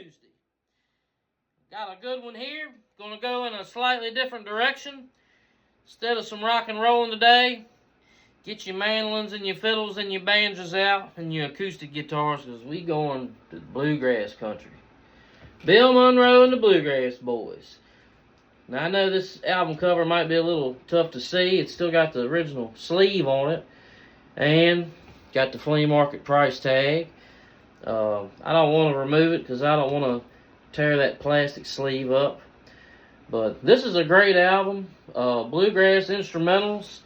Tuesday. Got a good one here. Gonna go in a slightly different direction. Instead of some rock and rolling today, get your mandolins and your fiddles and your banjos out and your acoustic guitars, because we going to the bluegrass country. Bill Monroe and the Bluegrass Boys. Now I know this album cover might be a little tough to see. It's still got the original sleeve on it and got the flea market price tag. I don't want to remove it because I don't want to tear that plastic sleeve up. But this is a great album. Bluegrass instrumentals,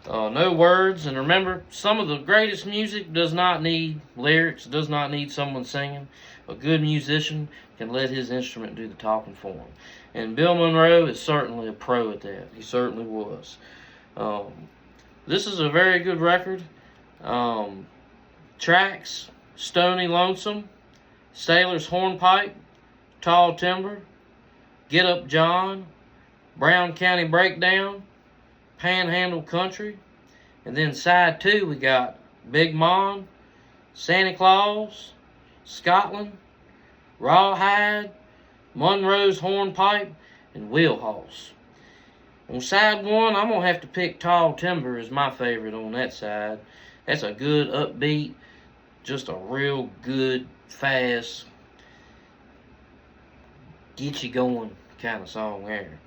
no words. And remember, some of the greatest music does not need lyrics, does not need someone singing. A good musician can let his instrument do the talking for him. And Bill Monroe is certainly a pro at that. He certainly was. This is a very good record. Tracks: Stony Lonesome, Sailor's Hornpipe, Tall Timber, Get Up John, Brown County Breakdown, Panhandle Country. And then side 2 we got Big Mon, Santa Claus, Scotland, Rawhide, Monroe's Hornpipe, and Wheelhouse. On side 1, I'm going to have to pick Tall Timber as my favorite on that side. That's a good, upbeat, just a real good, fast, get you going kind of song there.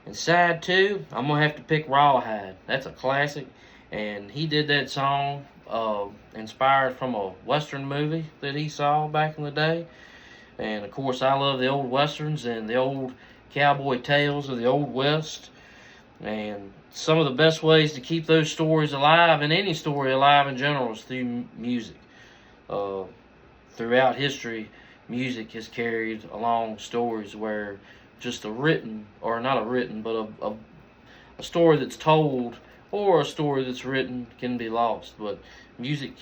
And side 2, I'm going to have to pick Rawhide. That's a classic, and he did that song inspired from a Western movie that he saw back in the day. And of course, I love the old Westerns and the old cowboy tales of the Old West. And some of the best ways to keep those stories alive, and any story alive in general, is through music. Throughout history, music has carried along stories where just a written, or not a written, but a story that's told or a story that's written can be lost. But music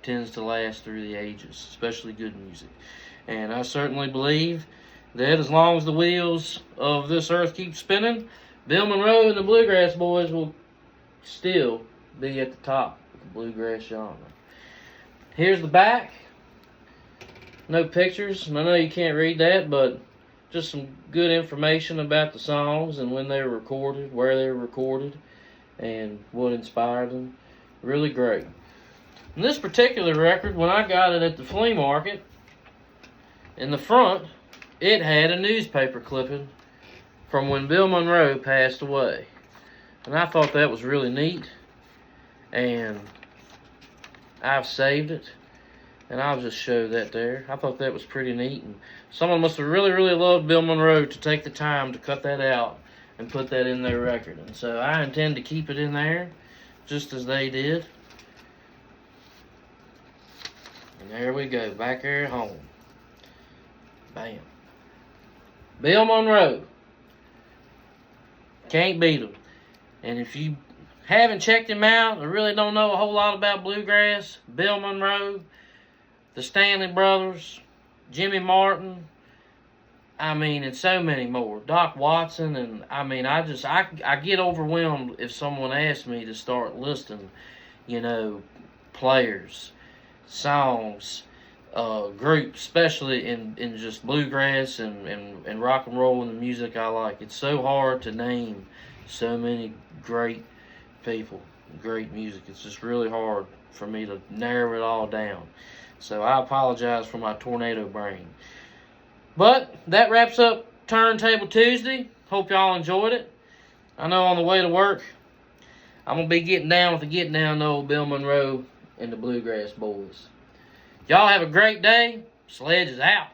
tends to last through the ages, especially good music. And I certainly believe that as long as the wheels of this earth keep spinning, Bill Monroe and the Bluegrass Boys will still be at the top of the bluegrass genre. Here's the back. No pictures, and I know you can't read that, but just some good information about the songs and when they were recorded, where they were recorded, and what inspired them. Really great. And this particular record, when I got it at the flea market, in the front, it had a newspaper clipping from when Bill Monroe passed away. And I thought that was really neat. And I've saved it. And I'll just show that there. I thought that was pretty neat. And someone must have really, really loved Bill Monroe to take the time to cut that out and put that in their record. And so I intend to keep it in there, just as they did. And there we go, back there at home. Bam. Bill Monroe. Can't beat him. And if you haven't checked him out or really don't know a whole lot about bluegrass, Bill Monroe, the Stanley Brothers, Jimmy Martin, and so many more. Doc Watson, and I get overwhelmed if someone asks me to start listing, players, songs, groups, especially in just bluegrass and rock and roll and the music I like. It's so hard to name so many great people, great music. It's just really hard for me to narrow it all down. So I apologize for my tornado brain. But that wraps up Turntable Tuesday. Hope y'all enjoyed it. I know on the way to work, I'm going to be getting down with the Get Down to old Bill Monroe and the Bluegrass Boys. Y'all have a great day. Sledge is out.